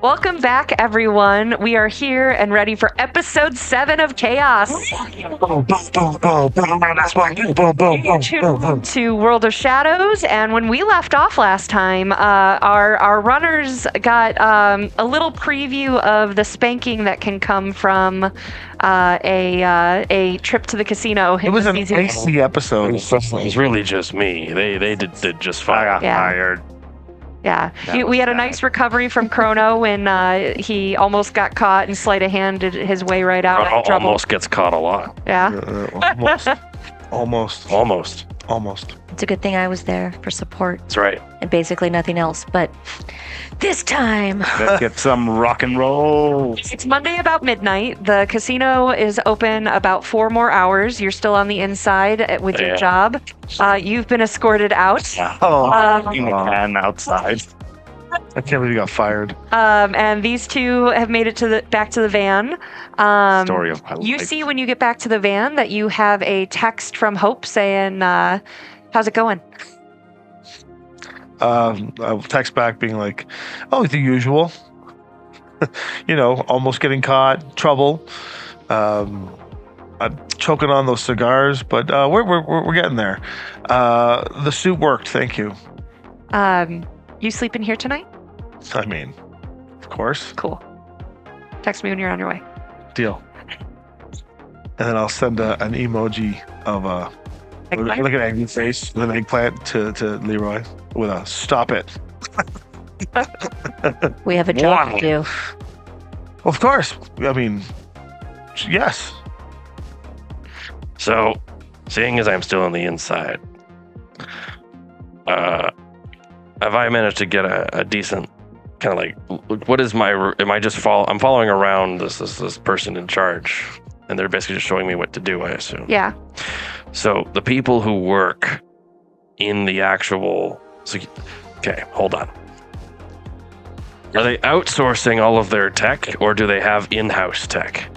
Welcome back, everyone. We are here and ready for episode 7 of Chaos. To World of Shadows, and when we left off last time, our runners got a little preview of the spanking that can come from a trip to the casino. It was an icy episode. It was really just me. They did just fine. I got fired. Yeah, we had a nice recovery from Chrono when he almost got caught and sleight of handed his way right out of trouble. Almost gets caught a lot. Yeah. Almost. It's a good thing I was there for support. That's right. And basically nothing else. But this time, Let's get some rock and roll. It's Monday about midnight. The casino is open about 4 more hours. You're still on the inside with your job. You've been escorted out. And outside. I can't believe you got fired. And these two have made it back to the van. Story of my life. You see when you get back to the van that you have a text from Hope saying, how's it going? I'll text back being like, oh, the usual. Almost getting caught, trouble. I'm choking on those cigars, but we're getting there. The suit worked, thank you. You sleeping here tonight? I mean, of course. Cool. Text me when you're on your way. Deal. And then I'll send an emoji of Eggplant? like an angry face with an eggplant to Leroy with a stop it. we have a job to do. Of course. I mean, yes. So, seeing as I'm still on the inside, have I managed to get a decent kind of like, what is I'm following around this person in charge, and they're basically just showing me what to do, I assume. Yeah. So the people who work in the actual, okay, hold on. Are they outsourcing all of their tech, or do they have in-house tech?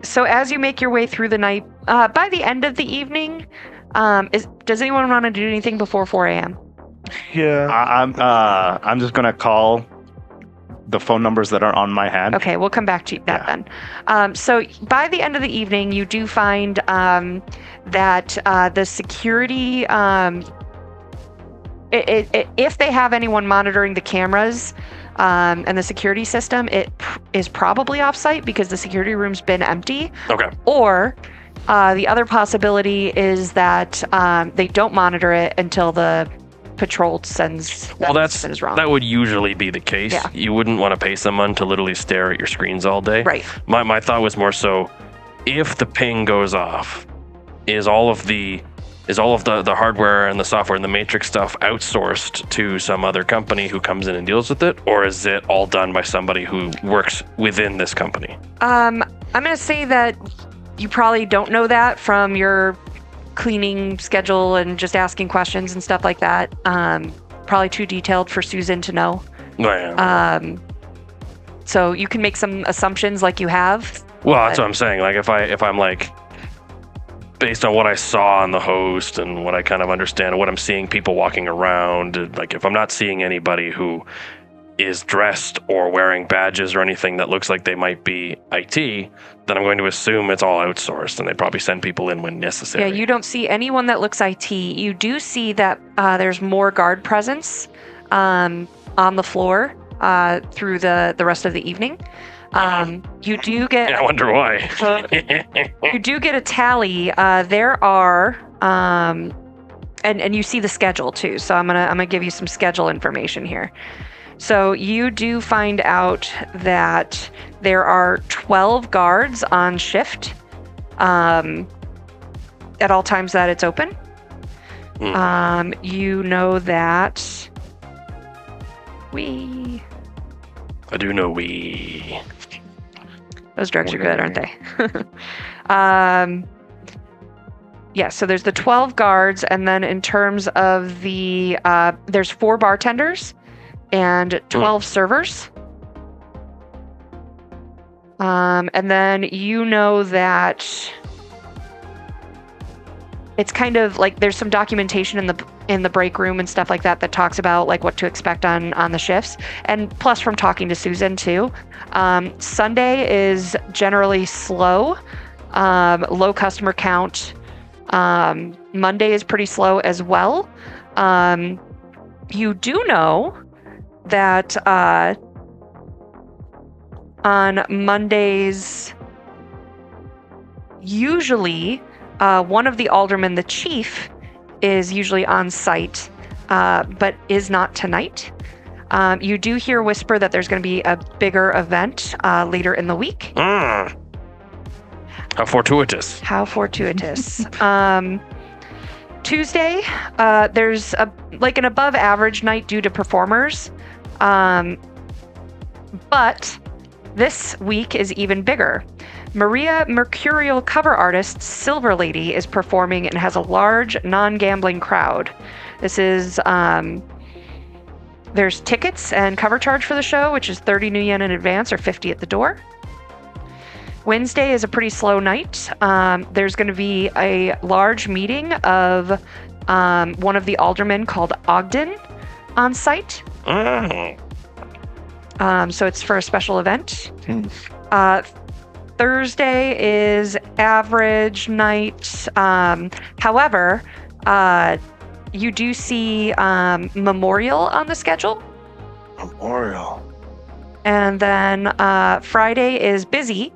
So as you make your way through the night, by the end of the evening, does anyone want to do anything before 4 a.m.? Yeah. I'm just gonna call the phone numbers that are on my hand. Okay, we'll come back to that then. So by the end of the evening, you do find that the security, if they have anyone monitoring the cameras and the security system, it is probably off-site because the security room's been empty. Okay. Or the other possibility is that they don't monitor it until the patrol sends. Well, that would usually be the case. Yeah. You wouldn't want to pay someone to literally stare at your screens all day. Right. My thought was more so, if the ping goes off, is all of the hardware and the software and the matrix stuff outsourced to some other company who comes in and deals with it, or is it all done by somebody who works within this company? I'm gonna say that you probably don't know that from your cleaning schedule and just asking questions and stuff like that. Probably too detailed for Susan to know. So you can make some assumptions like you have. Well, that's what I'm saying. Like if I'm like, based on what I saw on the host and what I kind of understand, what I'm seeing people walking around, like if I'm not seeing anybody who is dressed or wearing badges or anything that looks like they might be IT, then I'm going to assume it's all outsourced and they probably send people in when necessary. Yeah, you don't see anyone that looks IT. You do see that there's more guard presence on the floor through the rest of the evening. You do get... I wonder why. You do get a tally. There are... and you see the schedule too, so I'm gonna give you some schedule information here. So you do find out that there are 12 guards on shift at all times that it's open. You know that I do know those drugs are good, aren't they? Yeah, so there's the 12 guards, and then in terms of the there's 4 bartenders and 12 servers. And then you know that it's kind of like there's some documentation in the break room and stuff like that talks about like what to expect on the shifts, and plus from talking to Susan too. Sunday is generally slow, low customer count. Monday is pretty slow as well. You do know that on Mondays, usually one of the aldermen, the chief, is usually on site, but is not tonight. You do hear whisper that there's going to be a bigger event later in the week. How fortuitous. How fortuitous. Tuesday, there's an above average night due to performers. But this week is even bigger. Maria Mercurial cover artist Silver Lady is performing and has a large non-gambling crowd. This is, there's tickets and cover charge for the show, which is 30 new yen in advance or 50 at the door. Wednesday is a pretty slow night. There's going to be a large meeting of one of the aldermen called Ogden on site. So it's for a special event. Thursday is average night. However, you do see Memorial on the schedule. Memorial. And then Friday is busy.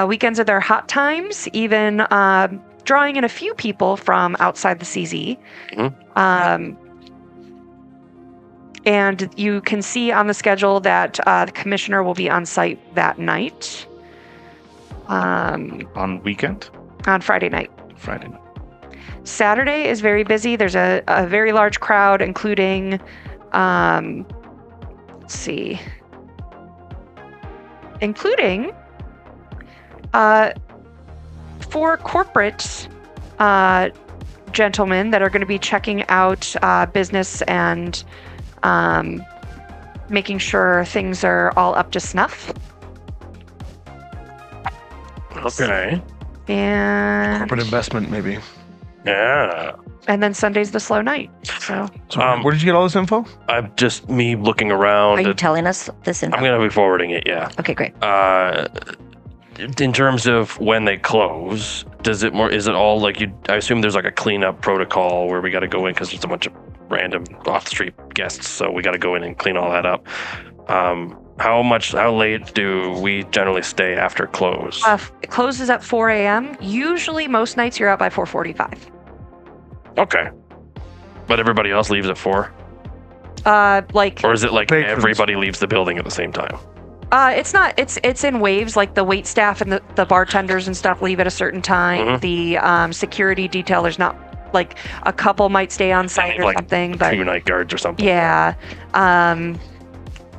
Weekends are their hot times, even drawing in a few people from outside the CZ. And you can see on the schedule that the commissioner will be on site that night. On weekend? On Friday night. Friday night. Saturday is very busy. There's a very large crowd, including, including 4 corporate gentlemen that are going to be checking out business and making sure things are all up to snuff. Okay. And Corporate investment, maybe. Yeah. and then Sunday's the slow night. So So where did you get all this info? I'm just me looking around. Are you telling us this info? I'm going to be forwarding it, yeah. Okay, great. In terms of when they close, is it all like I assume there's like a cleanup protocol where we got to go in because there's a bunch of random off the street guests, so we got to go in and clean all that up. How late do we generally stay after close? it closes at 4 a.m. Usually most nights you're out by 4:45. Okay. But everybody else leaves at 4? Or is it like Patrons. everybody leaves the building at the same time? It's not. It's in waves. Like the wait staff and the bartenders and stuff leave at a certain time. The security detail, there's not like a couple might stay on site or like something, but 2 night guards or something. yeah,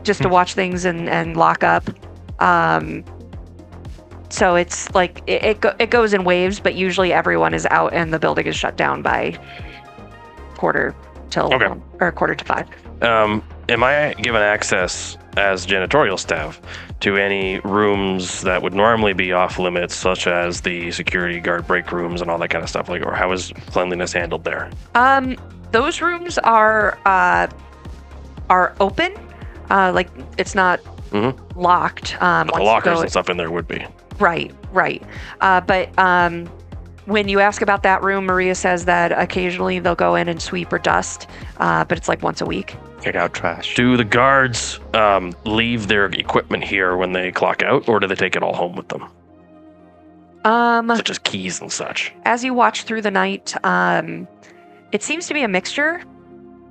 just to watch things and lock up. So it's like it goes in waves, but usually everyone is out and the building is shut down by quarter to 5. Am I given access as janitorial staff to any rooms that would normally be off limits, such as the security guard break rooms and all that kind of stuff? Like, or how is cleanliness handled there? Those rooms are open. Like it's not locked. But the once you lockers go- and stuff in there would be. Right. But when you ask about that room, Maria says that occasionally they'll go in and sweep or dust, but it's like once a week. Take out trash. Do the guards leave their equipment here when they clock out, or do they take it all home with them, such as keys and such? As you watch through the night, it seems to be a mixture.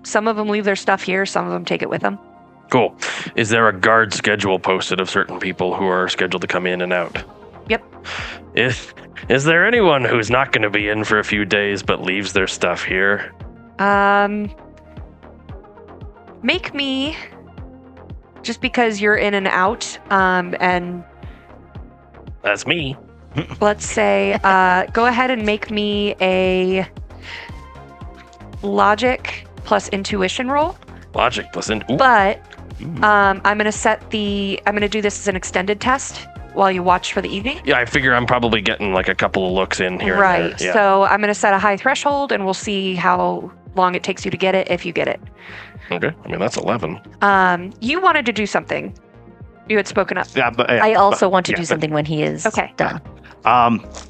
Some of them leave their stuff here, some of them take it with them. Cool. Is there a guard schedule posted of certain people who are scheduled to come in and out? Yep. Is there anyone who's not going to be in for a few days but leaves their stuff here? Make me, just because you're in and out, and That's me. let's say, go ahead and make me a logic plus intuition roll. Logic plus in. Ooh. But I'm gonna do this as an extended test while you watch for the evening. Yeah, I figure I'm probably getting like a couple of looks in here. Right. And there. Yeah. So I'm gonna set a high threshold, and we'll see how long it takes you to get it if you get it. Okay. I mean, that's 11. You wanted to do something. You had spoken up. Yeah, but I also want to do something when he is Okay. done.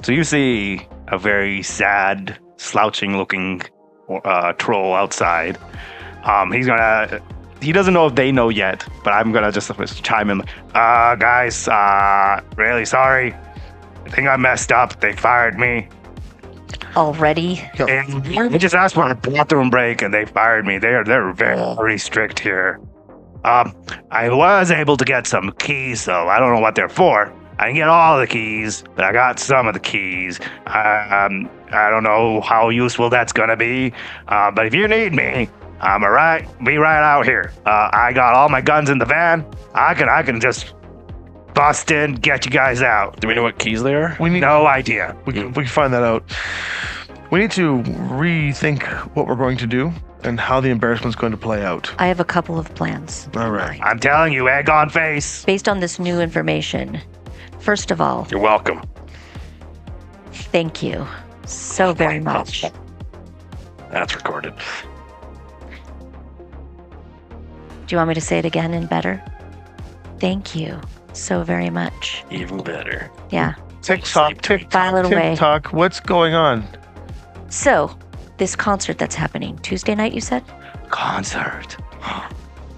So you see a very sad, slouching-looking troll outside. He doesn't know if they know yet, but I'm gonna just chime in. Guys, really sorry. I think I messed up. They fired me. Already? And I just asked for a bathroom break, and they fired me. They're very strict here. I was able to get some keys, though. I don't know what they're for. I didn't get all the keys, but I got some of the keys. I don't know how useful that's gonna be, but if you need me, I'm be right out here. I got all my guns in the van. I can just bust in, get you guys out. Do we know what keys they are? We need No idea. we can find that out. We need to rethink what we're going to do and how the embarrassment's going to play out. I have a couple of plans. All right. I'm telling you, egg on face. Based on this new information, first of all, You're welcome. thank you so very much. That's recorded. Do you want me to say it again and better? Thank you so very much. Even better. Yeah. TikTok, File it away. TikTok. What's going on? So, this concert that's happening Tuesday night, you said? Concert.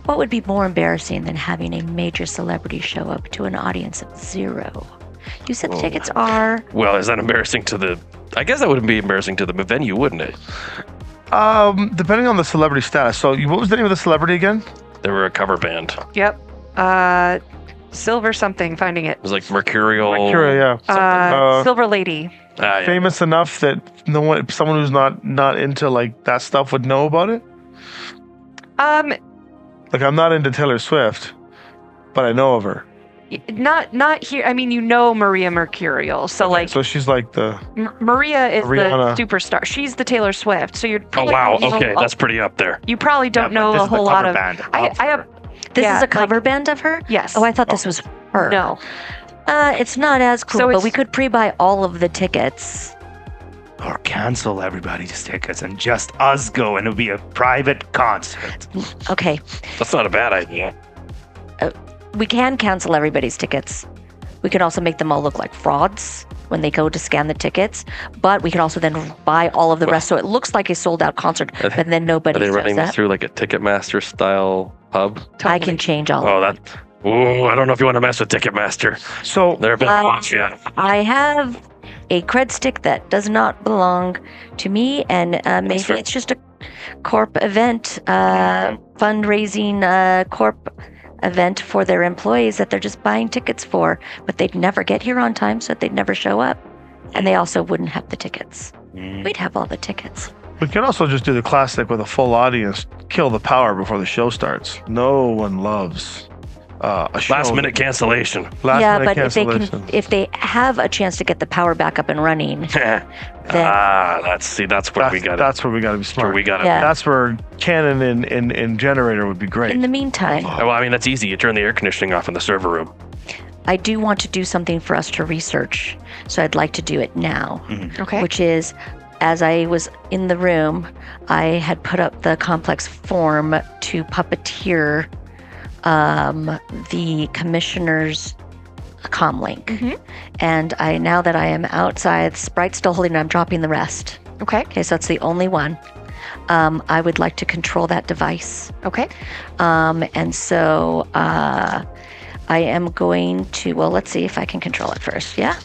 What would be more embarrassing than having a major celebrity show up to an audience of 0? You said the tickets are... Well, is that embarrassing to the... I guess that wouldn't be embarrassing to the venue, wouldn't it? Depending on the celebrity status. So, what was the name of the celebrity again? They were a cover band. Yep. Silver something, finding it. It was like Mercurial. Mercury, yeah. Silver Lady. Yeah. Famous enough that someone who's not into like that stuff would know about it. Like I'm not into Taylor Swift, but I know of her. Not here. I mean, you know Maria Mercurial. So like, So she's like the Maria is Rihanna. the superstar. She's the Taylor Swift. So you're. Oh, probably wow. don't know Okay, that's pretty up there. You probably don't know a whole lot of. I have. This Yeah, is a cover band of her? Yes. Oh, I thought this was her. No. It's not as cool, So but it's- we could pre-buy all of the tickets. Or cancel everybody's tickets and just us go, and it'll be a private concert. Okay, That's not a bad idea. we can cancel everybody's tickets. We can also make them all look like frauds when they go to scan the tickets, but we can also then buy all of the rest so it looks like a sold-out concert, Are they- but then Are nobody they says running this that. through like a Ticketmaster style hub? I can change all Oh, of that. Ooh, I don't know if you want to mess with Ticketmaster. so They're a bit much, yeah. I have a cred stick that does not belong to me, and maybe fair. it's just a corp event, fundraising corp event for their employees that they're just buying tickets for, but they'd never get here on time, so they'd never show up, and they also wouldn't have the tickets. We'd have all the tickets. we can also just do the classic with a full audience, kill the power before the show starts. No one loves a show. Last minute cancellation. Last yeah, minute but cancellation. if they have a chance to get the power back up and running, then that's where we got it. That's where we got to be Where smart. we got it. Yeah. That's where cannon and generator would be great. in the meantime, Well, I mean, that's easy. You turn the air conditioning off in the server room. I do want to do something for us to research, so I'd like to do it now. Okay. Which is, as I was in the room, I had put up the complex form to puppeteer the commissioner's comlink. And now that I am outside, Sprite's still holding it, I'm dropping the rest. Okay. Okay, so that's the only one. I would like to control that device. Okay. And so I am going to, well, let's see if I can control it first. Yeah.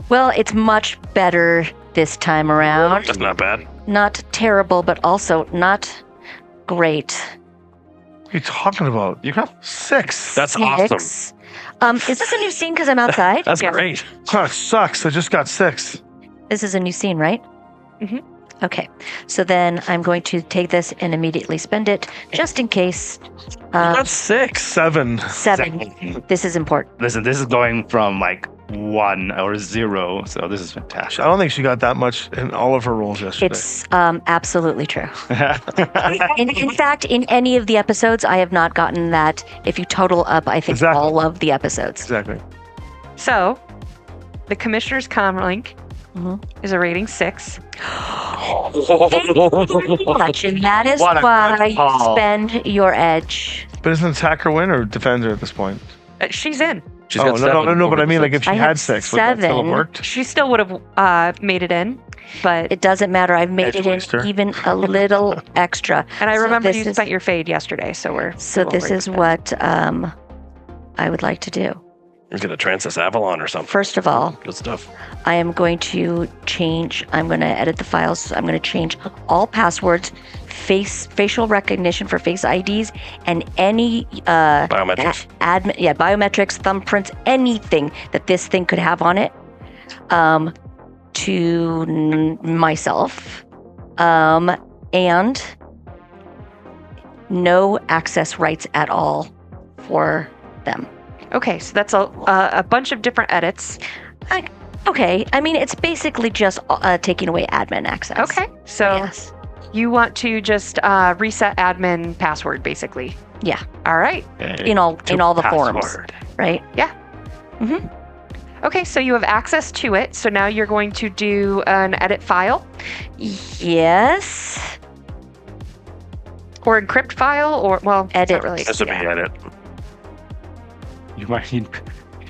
Well, it's much better this time around. That's not bad. Not terrible, but also not great. What are you talking about? You have 6. That's awesome. Six. Is this a new scene because I'm outside? That's Yes. great. Oh, it sucks. I just got 6. This is a new scene, right? Mhm. Okay. So then I'm going to take this and immediately spend it just in case. That's 6. 7. 7. This is important. Listen, this is going from like 1 or 0, so this is fantastic. I don't think she got that much in all of her roles yesterday. It's absolutely true. In fact, in any of the episodes, I have not gotten that. If you total up, I think Exactly. all of the episodes. Exactly. So, the commissioner's comlink is a rating 6. Thank you very much, and that is What a why good you call. spend your edge. But isn't attacker win or defender at this point? She's in. She's Oh, got no, seven but I over mean, like, six. if she I had had 6, would that still have 7. worked? She still would have made it in, but It doesn't matter. I've made Edge it waster. in even a little extra. and I So remember this you is- spent your fade yesterday, so we're So we'll this rate is with what I would like to do. You're gonna Transys Avalon or something. First of all, Good stuff. I am going to change. I'm going to edit the files. I'm going to change all passwords, facial recognition for face IDs, and any Biometrics. biometrics, thumbprints, anything that this thing could have on it, to myself, and no access rights at all for them. Okay, so that's a bunch of different edits. Okay, I mean it's basically just taking away admin access. Okay, so Yes. you want to just reset admin password, basically. Yeah. All right. In all the forms, Password. right? Okay, so you have access to it. So now you're going to do an edit file Yes. or encrypt file, or well, it's Edit. not really. This would be yeah. edit. You might need.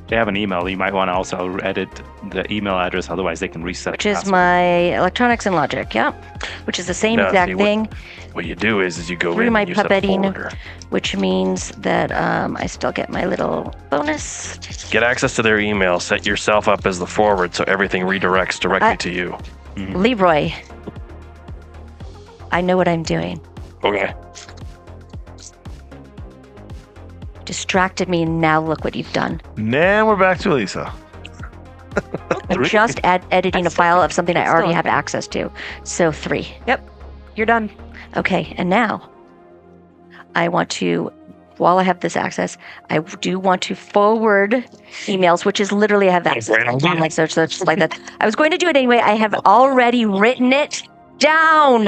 They have an email. You might want to also edit the email address. Otherwise, they can reset. Which the is password. my electronics and logic, yeah. Which is the same Now, exact see, what- thing, What you do is you go Through in my and you set a puppeting. folder. which means that I still get my little bonus. Get access to their email. Set yourself up as the forward so everything redirects directly I- to you. Leroy, I know what I'm doing. Okay. Distracted me, and now look what you've done. Now we're back to Lisa. I'm just editing a file of something I Still already have okay. access to. So 3. You're done. Okay, and now I want to, while I have this access, I do want to forward emails, which is literally I have access to them, like such like that. I was going to do it anyway. I have already written it down.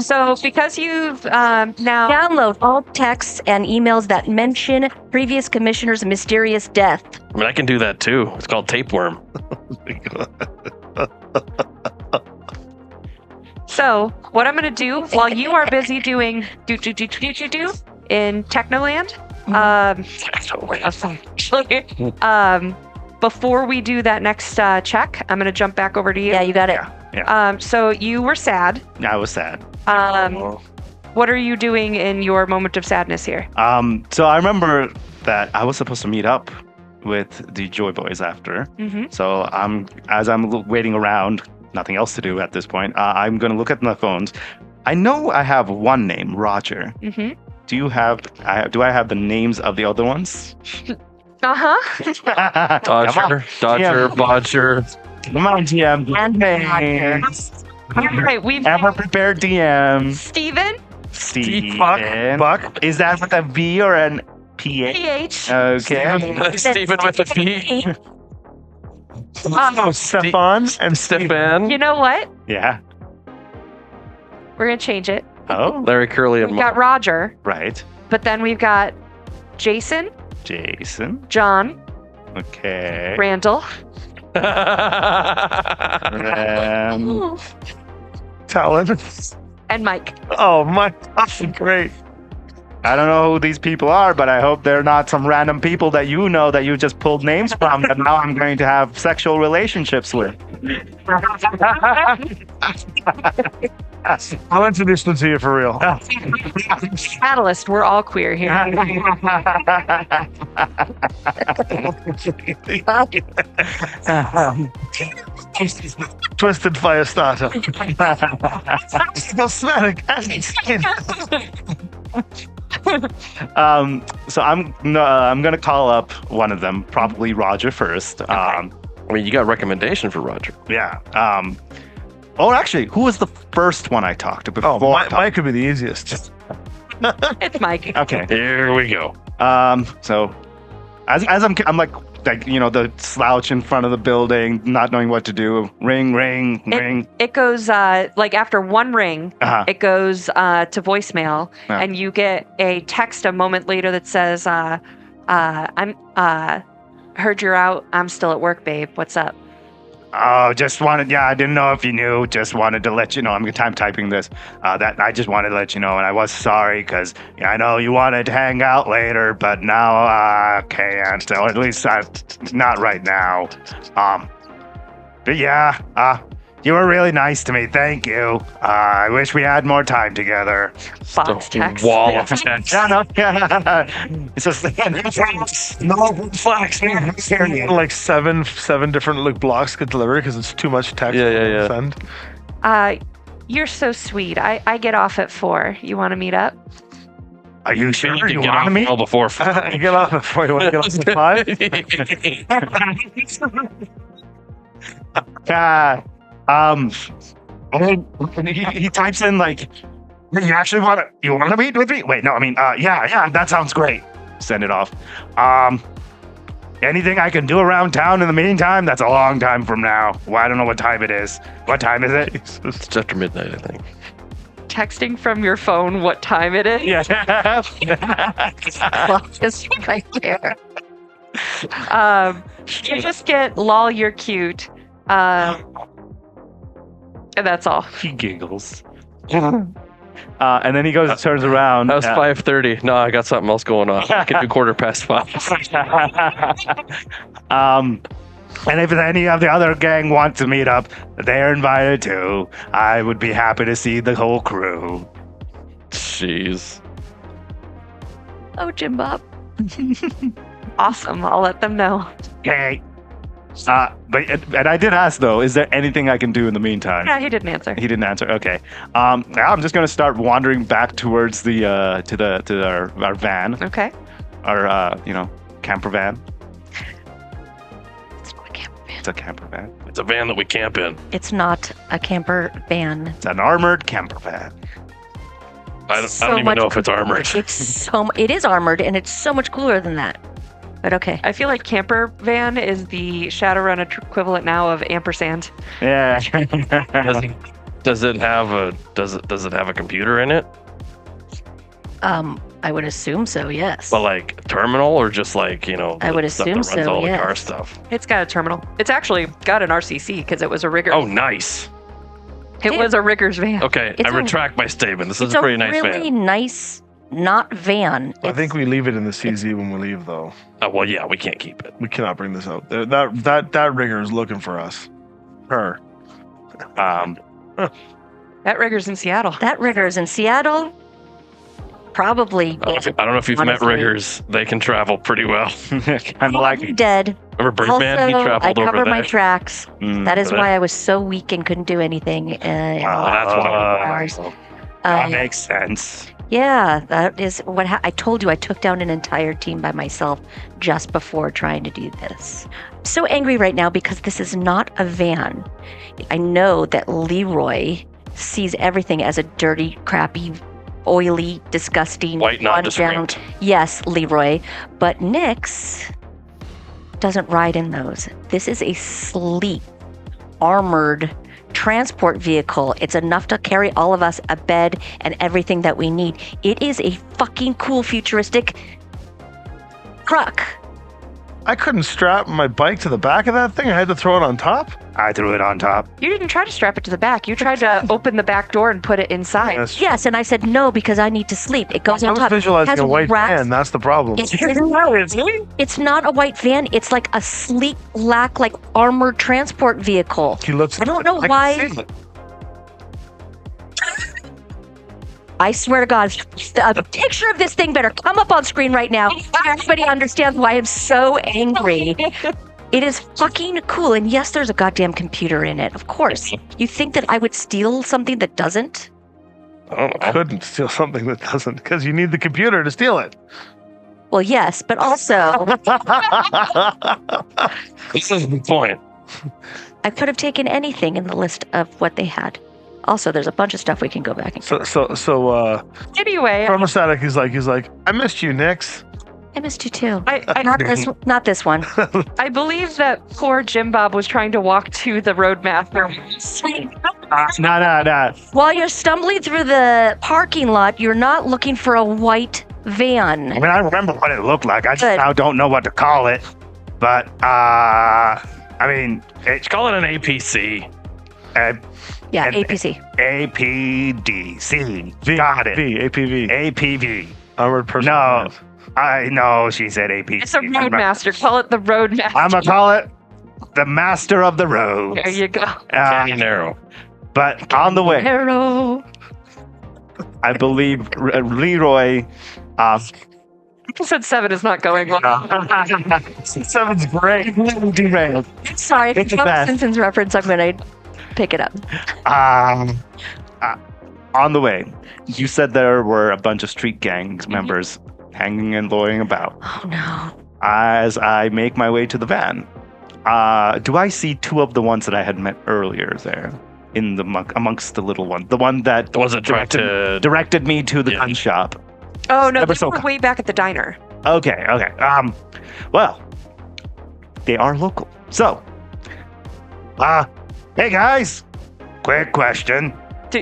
So because you've now Download all texts and emails that mention previous commissioner's mysterious death. I mean, I can do that too. It's called tapeworm. So what I'm gonna do while you are busy doing do in Technoland, before we do that next check, I'm gonna jump back over to you. Yeah, you got it. So you were sad. I was sad. What are you doing in your moment of sadness here? So I remember that I was supposed to meet up with the Joy Boys after. Mm-hmm. So as I'm waiting around, nothing else to do at this point, I'm going to look at my phones. I know I have one name, Roger. Mm-hmm. Do I have the names of the other ones? Uh-huh. Dodger, Dodger, Bodger. Come on, DM. And Hey. All right, we've Ever prepared DM. Steven, Steven. Buck. Is that with a V or an PH? PH, Okay. Stephen with a P. Oh, Stefan and Stefan. you know what? Yeah. We're gonna change it. Oh, Larry Curly and We've got Roger, right. but then we've got Jason, Jason. John, Okay. Randall, Talon. and Mike. Oh my, that's great. I don't know who these people are, but I hope they're not some random people that you know that you just pulled names from that now I'm going to have sexual relationships with. I'll introduce them to you for real. Catalyst, we're all queer here. Twisted fire starter. Cosmetic. So I'm gonna call up one of them, probably Roger first. I mean, you got a recommendation for Roger. Yeah. Oh, actually, who was the first one I talked to before? Oh, Mike could be the easiest. It's Mike. Okay. Here we go. So as I'm like the slouch in front of the building, not knowing what to do. Ring, ring, ring. It goes like after one ring, Uh-huh. it goes to voicemail, Yeah. and you get a text a moment later that says, "I'm heard you're out. I'm still at work, babe. What's up?" Oh, just wanted, I didn't know if you knew. Just wanted to let you know. I'm time typing this. That I just wanted to let you know, and I was sorry because I know you wanted to hang out later, but now I can't. Or at least not right now. But yeah, you were really nice to me. Thank you. I wish we had more time together. Box text. Wall of text. It's just no flags. Like seven different like blocks get delivered because it's too much text Yeah. to send. You're so sweet. I get off at 4. You want to meet up? Are you sure You you can get want off me? well before 5. You get off at 4. You want to get off at 5? He types in like, you actually want to meet with me? Wait, no, I mean, yeah, that sounds great. Send it off. Anything I can do around town in the meantime? That's a long time from now. Well, I don't know what time it is. What time is it? It's after midnight, I think. Texting from your phone what time it is? Yeah. Just right there. You just get lol, you're cute. And that's all. He giggles. And then he turns around. That was 5:30. No, I got something else going on. I can do 5:15. And if any of the other gang want to meet up, they're invited too. I would be happy to see the whole crew. Jeez. Oh, Jim Bob. Awesome. I'll let them know. Okay. But I did ask though, is there anything I can do in the meantime? Yeah, he didn't answer. He didn't answer. Okay. Now I'm just gonna start wandering back towards the to our van, Okay. our camper van. It's not a camper van. It's a camper van. It's a van that we camp in. It's not a camper van. It's an armored camper van. I don't even know if it's armored. It is armored, and it's so much cooler than that. But okay. I feel like camper van is the Shadowrun equivalent now of ampersand. Yeah. Does it have a computer in it? I would assume so. Yes. But like a terminal or just like I would the stuff assume that runs so, all the car yes. stuff. It's got a terminal. It's actually got an RCC because it was a rigger. Oh, nice. It was a rigger's van. Okay, It's I retract my statement. This is it's a pretty nice really van. nice, not van. I think we leave it in the CZ when we leave, though. Oh, well, yeah, we can't keep it. We cannot bring this out. That rigger is looking for us. Her. That rigger's in Seattle. That rigger is in Seattle. Probably. I don't know if you've met Honestly. riggers. They can travel pretty well. Kind of like Dead. Remember Birdman? He Also, I traveled over covered there. my tracks. That is but why I was so weak and couldn't do anything. That's why. hours. that makes sense. Yeah, that is what I told you. I took down an entire team by myself just before trying to do this. I'm so angry right now because this is not a van. I know that Leroy sees everything as a dirty, crappy, oily, disgusting, White, run down. nondescript. Yes, Leroy. But Nyx doesn't ride in those. This is a sleek, armored transport vehicle. It's enough to carry all of us, a bed, and everything that we need. It is a fucking cool, futuristic truck. I couldn't strap my bike to the back of that thing. I had to throw it on top. I threw it on top. You didn't try to strap it to the back. You tried to open the back door and put it inside. Yes. Yes, and I said no because I need to sleep. It goes I on was top. visualizing Has a white racks. van. That's the problem. It's not a white van. It's like a sleek, black, like armored transport vehicle. He looks. I don't know can why. see it. I swear to God, a picture of this thing better come up on screen right now. Everybody understands why I'm so angry. It is fucking cool. And yes, there's a goddamn computer in it. Of course. You think that I would steal something that doesn't? I don't know. Couldn't steal something that doesn't, because you need the computer to steal it. Well, yes, but also This is the point. I could have taken anything in the list of what they had. Also, there's a bunch of stuff we can go back and So Anyway, Chronostatic he's like, I missed you, Nyx. I missed you too. I Not this one. I believe that poor Jim Bob was trying to walk to the roadmaster. No. While you're stumbling through the parking lot, you're not looking for a white I van. mean, I remember what it looked like. I just Good. now don't know what to call it. But I mean, Let's call it an APC. Yeah, And- APC. APDC. Got it. APV. APV. Armored No, personnel. I know she said APC. It's a roadmaster. Call it the roadmaster. I'm gonna call it the master of the roads. There you go. Candy Narrow. But on the way, Arrow. I believe Leroy. You said 7 is not going well. 7's great. Derailed. Sorry, if It's you the have a best. Simpsons reference, I'm going to pick it up. On the way, you said there were a bunch of street gang members hanging and loitering about. Oh, no. As I make my way to the van, do I see 2 of the ones that I had met earlier there in the amongst the little one, the one that The ones that directed me to the Yeah. gun shop? Oh, no, Never they so were kind. way back at the diner. Okay. Well, they are local. So, hey guys, quick question.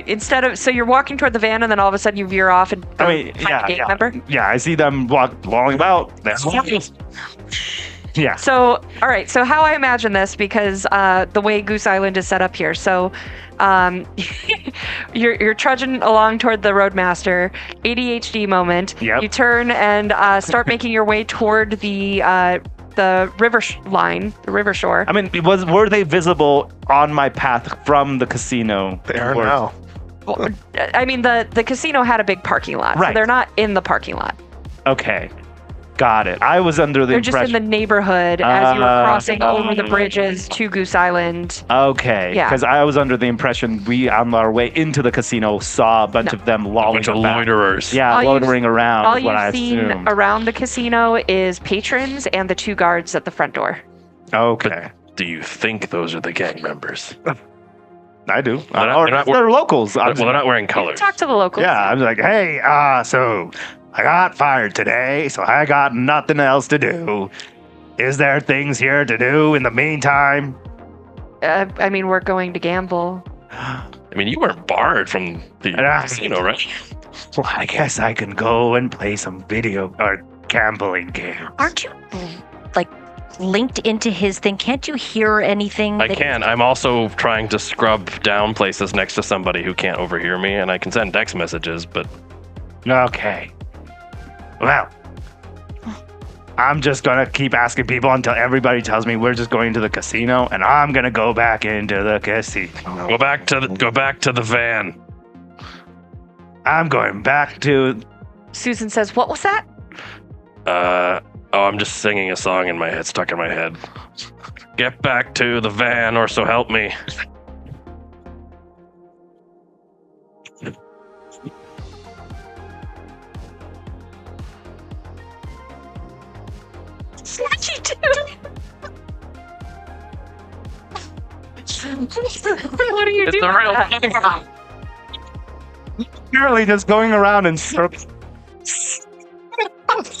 Instead of, so you're walking toward the van and then all of a sudden you veer off and go find a gang member? Yeah, I see them walking about. Yeah. So, all right. So, how I imagine this, because the way Goose Island is set up here. So, you're trudging along toward the roadmaster. ADHD moment. Yep. You turn and start making your way toward the river line, the river shore. I mean, were they visible on my path from the casino? They are Or- now. Well, I mean, the casino had a big parking lot, so Right. they're not in the parking lot. Okay, got it. I was under the They're just in impression. the neighborhood as you were crossing over the bridges to Goose Island. Okay, Yeah. because I was under the impression we, on our way into the casino, saw a bunch No. of them A lolling bunch of about. loiterers. Yeah, All you've- loitering around All is what I you've seen assumed. around the casino is patrons and the 2 guards at the front door. Okay, Do you think those are the gang members? I do. They're not- Or they're not- they're locals. Well, they're not wearing You can colors. talk to the locals. Yeah, I was like, hey, so I got fired today, so I got nothing else to do. Is there things here to do in the meantime? I mean, we're going to gamble. I mean, you weren't barred from the casino, right? Well, I guess I can go and play some video or gambling games. Aren't you, like, linked into his thing? Can't you hear anything? I can. I'm also trying to scrub down places next to somebody who can't overhear me, and I can send text messages, but Okay. Well, I'm just gonna keep asking people until everybody tells me we're just going to the casino, and I'm gonna go back into the casino. go back to the van. I'm going back to. Susan says, "What was that?" I'm just singing a song in my head, stuck in my head. Get back to the van, or so help me. Snatchy too. What do you It's do? the real with that? thing. Purely just going around in circles.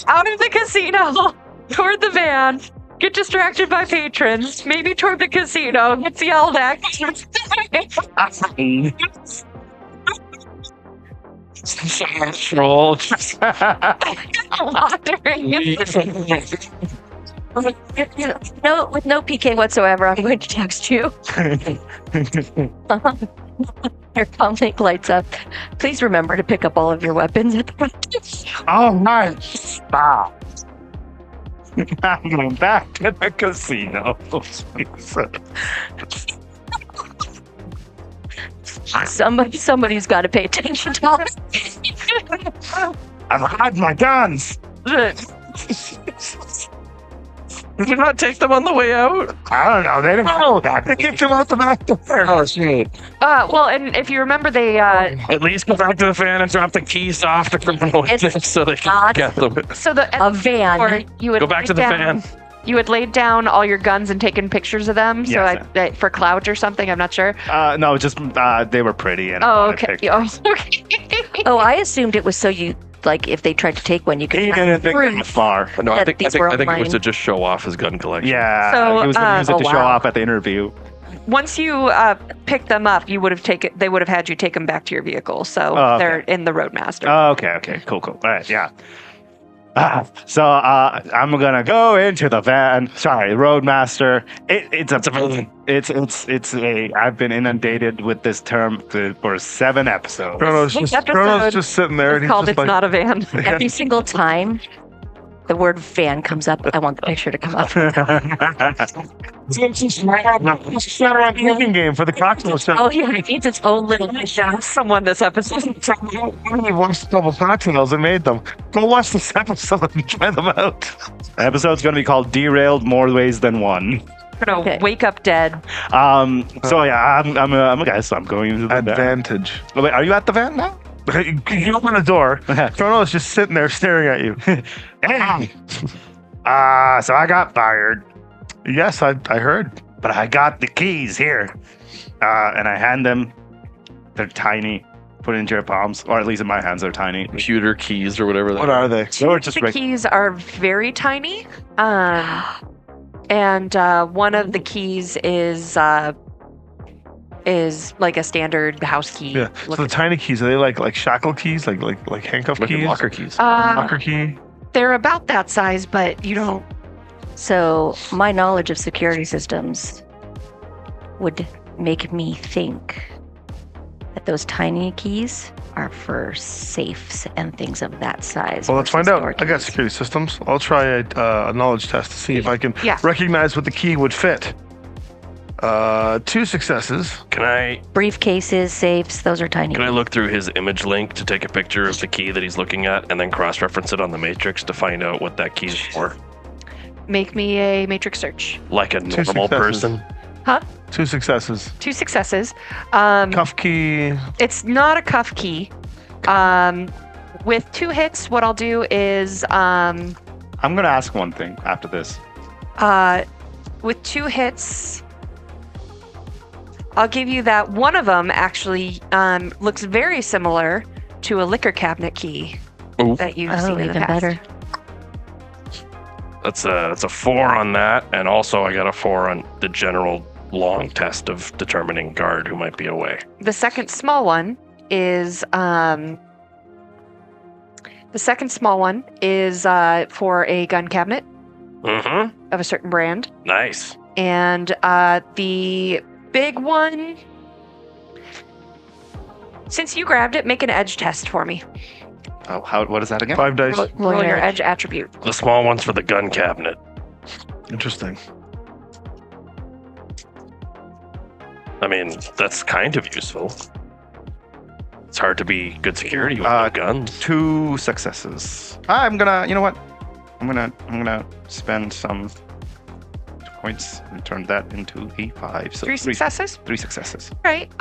Out of the casino, toward the van. Get distracted by patrons. Maybe toward the casino. Gets yelled at. Troll. Wandering. No, with no PK whatsoever, I'm going to text you. Your comlink lights up. Please remember to pick up all of your weapons at the front. All right, stop. I'm going back to the casino. Somebody's got to pay attention to all this. I've had my guns. Did you not take them on the way out? I don't know. They don't know that. They kicked him out the back door. Oh, shit. Well, and if you remember, they At least go back to the van and drop the keys off the criminal so they can not get them. so the A van. or you would Go back to the van. You had laid down all your guns and taken pictures of them, so Yes, for clout or something. I'm not sure. No, just they were pretty. And I Oh, wanted okay. pictures. Oh, okay. Oh, I assumed it was so you, like, if they tried to take one, you could He have didn't think proof. that far. No, I That think these were it was online. to just show off his gun collection. Yeah, So, he was going to use it oh, to show wow. off at the interview. Once you picked them up, you would have taken. They would have had you take them back to your vehicle, so Oh, okay. they're in the Roadmaster. Oh, okay, cool. All right, yeah. So I'm gonna go into the van. Sorry, Roadmaster. It's a. I've been inundated with this term for 7 episodes. Chrono's just sitting there, and he's Called just It's like, Not a Van. Every single time the word van comes up, I want the picture to come up. Shadowrun drinking game for the cocktail show. Oh, yeah, it needs its own little mission. Someone this episode. We watched a couple cocktails and made them. Go watch this episode and try them out. The episode's gonna be called "Derailed More Ways Than One." Gonna Okay. wake up dead. So yeah, I'm a guy, so I'm going into the van. Advantage. Oh, wait, are you at the van now? You open the door. Chrono's just sitting there staring at you. Hey. So I got fired, Yes, I heard. but I got the keys here, and I hand them. They're tiny. Put it into your palms, or at least in my hands, they're tiny. Computer keys or whatever. What are they? They were just The keys are very tiny. And one of the keys is like a standard house key. Yeah. So the tiny keys, are they like shackle keys, like handcuff Like keys? locker keys. Locker key. They're about that size, but you don't. So my knowledge of security systems would make me think that those tiny keys are for safes and things of that size. Well, let's versus find out. door I got keys. security systems. I'll try a knowledge test to see if I can Yeah. recognize what the key would fit. 2 successes. Can I Briefcases, safes, those are tiny. can I look through his image link to take a picture of the key that he's looking at and then cross-reference it on the matrix to find out what that key is for? Make me a matrix search. Like a normal successes. person. 2 successes. 2 successes. Cuff key. It's not a cuff key. With 2 hits, what I'll do is I'm gonna ask one thing after this. with 2 hits, I'll give you that one of them actually looks very similar to a liquor cabinet key Ooh. that you've Oh, seen in even the past. better. That's a 4 on that, and also I got a 4 on the general long test of determining guard who might be away. The second small one is for a gun cabinet Mm-hmm. of a certain brand, Nice. and the big one. Since you grabbed it, make an edge test for me. Oh, what is that again? 5 dice. Roll your edge. edge attribute. The small one's for the gun cabinet. Interesting. I mean, that's kind of useful. It's hard to be good security with no guns. 2 successes. I'm gonna. You know what? I'm gonna spend some points and turn that into a 5. So 3 successes. 3 successes. Right.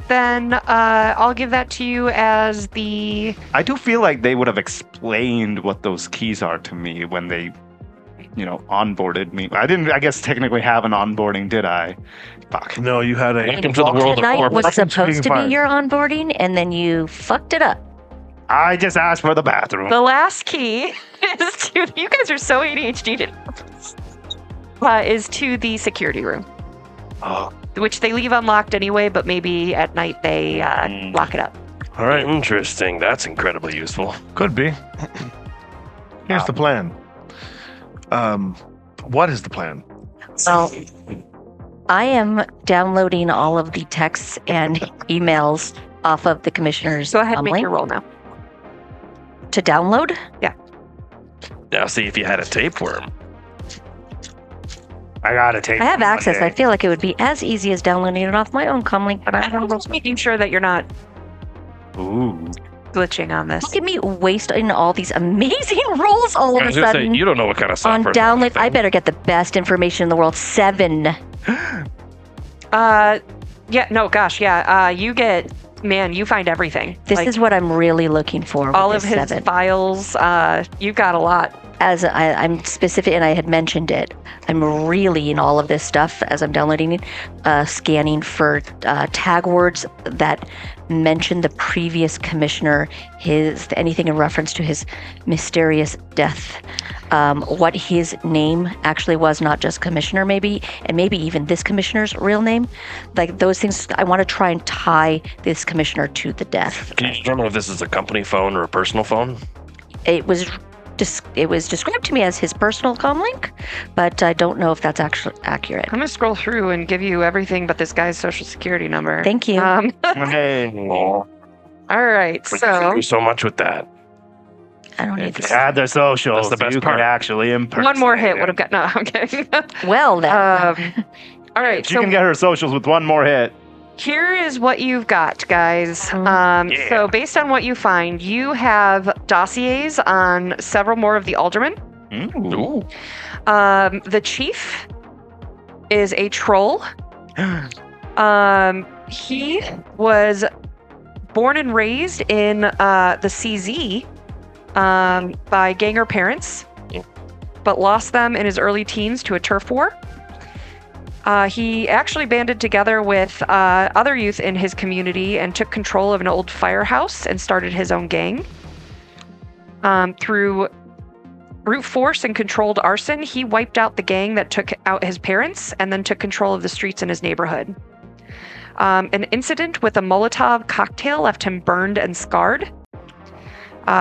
Then I'll give that to you as the. I do feel like they would have explained what those keys are to me when they, onboarded me. I didn't, I guess, technically have an onboarding, did I? Fuck. No, you had a. Welcome to the world of Tonight corporate. was supposed to fired. be your onboarding, and then you fucked it up. I just asked for the bathroom. The last key is to. You guys are so ADHD. Is to the security room, Oh, which they leave unlocked anyway, but maybe at night they lock it up. All right. Interesting. That's incredibly useful. Could be. Here's the plan. What is the plan? Well, I am downloading all of the texts and emails off of the commissioner's Go ahead and make link your roll now. to download. Now, see if you had a tapeworm. I gotta take. I have one access. day. I feel like it would be as easy as downloading it off my own comlink, but I don't know. Just making sure that you're not Ooh. glitching on this. Look at me wasting all these amazing rolls all I of a was gonna say, sudden you don't know what kind of on software. download. I better get the best information in the world. 7. Yeah, no, gosh, yeah. You get, man, you find everything. This Like, is what I'm really looking for. all with of this his 7. files. You've got a lot. As I'm specific, and I had mentioned it, I'm really in all of this stuff as I'm downloading it, scanning for tag words that mention the previous commissioner, anything in reference to his mysterious death, what his name actually was, not just commissioner maybe, and maybe even this commissioner's real name. Like those things, I want to try and tie this commissioner to the death. Can you determine if this is a company phone or a personal phone? It was it was described to me as his personal comlink, but I don't know if that's actually accurate. I'm gonna scroll through and give you everything but this guy's social security number. Thank you. Hey. All right, We can do so much with that. I don't need If this. you had their socials, That's the best you part. could actually impersonate one more hit him. would have got. No, I'm kidding. Well, then. All right, If you so can get her socials with one more hit. here is what you've got, guys. Yeah. So based on what you find, you have dossiers on several more of the aldermen. Ooh. The chief is a troll. He was born and raised in the CZ by ganger parents, but lost them in his early teens to a turf war. He actually banded together with other youth in his community and took control of an old firehouse and started his own gang. Through brute force and controlled arson, he wiped out the gang that took out his parents and then took control of the streets in his neighborhood. An incident with a Molotov cocktail left him burned and scarred.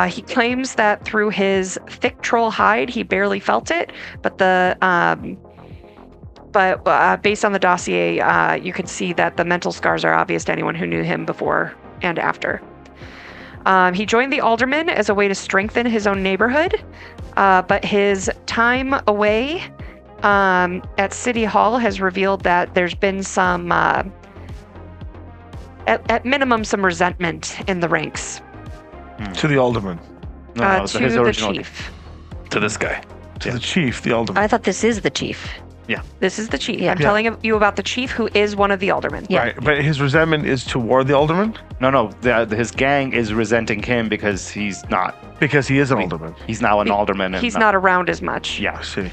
He claims that through his thick troll hide, he barely felt it, but based on the dossier, you can see that the mental scars are obvious to anyone who knew him before and after. He joined the aldermen as a way to strengthen his own neighborhood, but his time away at City Hall has revealed that there's been some, at minimum, some resentment in the ranks To the alderman. No, to his the original. chief. To this guy. To the chief, the alderman. I thought this is the chief. This is the chief. Yeah. I'm telling you about the chief who is one of the aldermen. Yeah. Right, but his resentment is toward the alderman No, his gang is resenting him because he's not. because he is an alderman. He's now an He- alderman. And He's not around as much. Yeah. I see.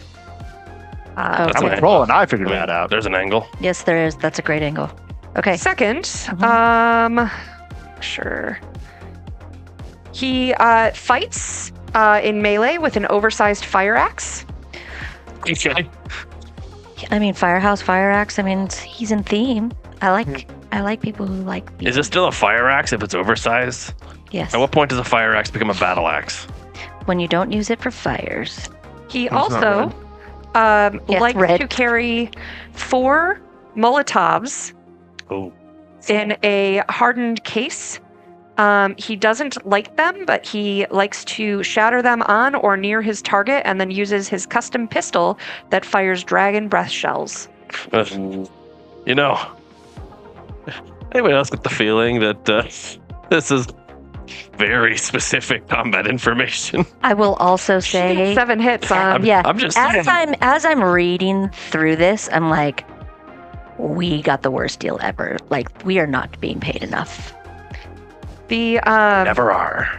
Oh, I'm okay. a troll, and I figured that out. There's an angle. Yes, there is. That's a great angle. Okay. Second, sure. He fights in melee with an oversized fire axe. Okay. I mean, Firehouse, Fire Axe. I mean, he's in theme. I like people who like. Is it still a fire axe if it's oversized? Yes. At what point does a fire axe become a battle axe? When you don't use it for fires. He not also Yes, likes red. to carry 4 Molotovs Oh. in a hardened case. He doesn't light them, but he likes to shatter them on or near his target and then uses his custom pistol that fires dragon breath shells. You know, anybody else get the feeling that this is very specific combat information? I will also say, 7 hits on. yeah. I'm just as saying. I'm reading through this, I'm like, we got the worst deal ever. Like, we are not being paid enough. The Never are.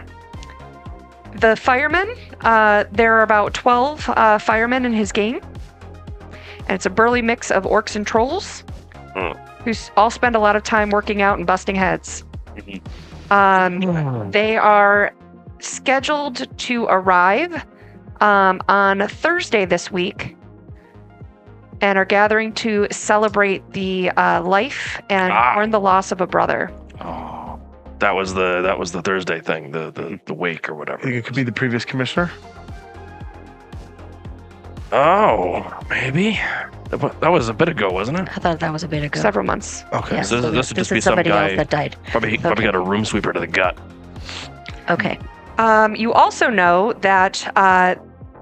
the firemen, there are about 12 firemen in his gang. And it's a burly mix of orcs and trolls who all spend a lot of time working out and busting heads. They are scheduled to arrive on Thursday this week and are gathering to celebrate the life and mourn the loss of a brother. Oh, that was the Thursday thing, the wake or I whatever. think it could be the previous commissioner. Oh, maybe. That was a bit ago, wasn't it? I thought that was a bit ago. Several months. Okay. Yeah, So this would just be is some somebody guy- else that died. Probably Okay. got a room sweeper to the gut. Okay. You also know that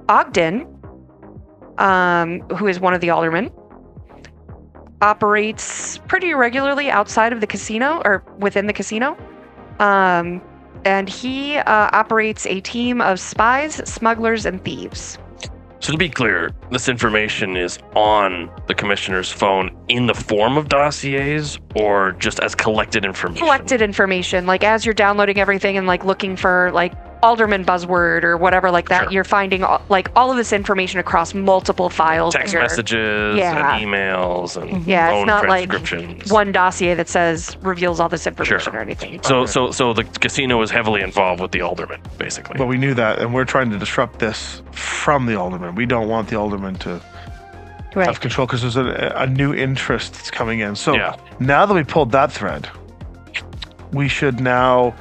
Ogden, who is one of the aldermen, operates pretty regularly outside of the casino or within the casino. And he operates a team of spies, smugglers, and thieves. So to be clear, this information is on the commissioner's phone in the form of dossiers or just as collected information? Collected information, like as you're downloading everything and like looking for like alderman buzzword or whatever like that, Sure. you're finding like all of this information across multiple files. Text here. messages Yeah. and emails and Yeah, it's phone not like transcriptions. one dossier that says reveals all this information Sure. or anything. So the casino is heavily involved with the alderman, basically. But we knew that, and we're trying to disrupt this from the alderman. We don't want the alderman to Right. have control because there's a new interest that's coming in. So Yeah. now that we pulled that thread, we should now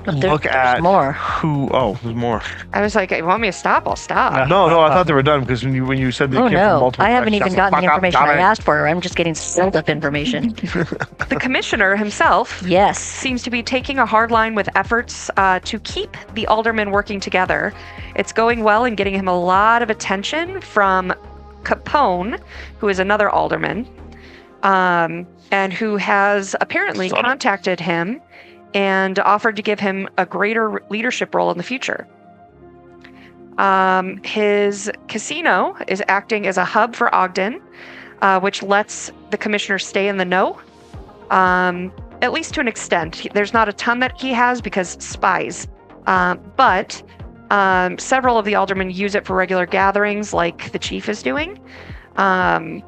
look at more. who. Oh, there's more. I was like, you want me to stop? I'll stop. No, I thought they were done because when you said they Oh came from no, multiple. I haven't even gotten the information I Dominic. asked for. I'm just getting filled up information. The commissioner himself Yes. seems to be taking a hard line with efforts to keep the aldermen working together. It's going well and getting him a lot of attention from Capone, who is another alderman, and who has apparently contacted him and offered to give him a greater leadership role in the future. His casino is acting as a hub for Ogden, which lets the commissioner stay in the know, at least to an extent. There's not a ton that he has because spies, but several of the aldermen use it for regular gatherings like the chief is doing. And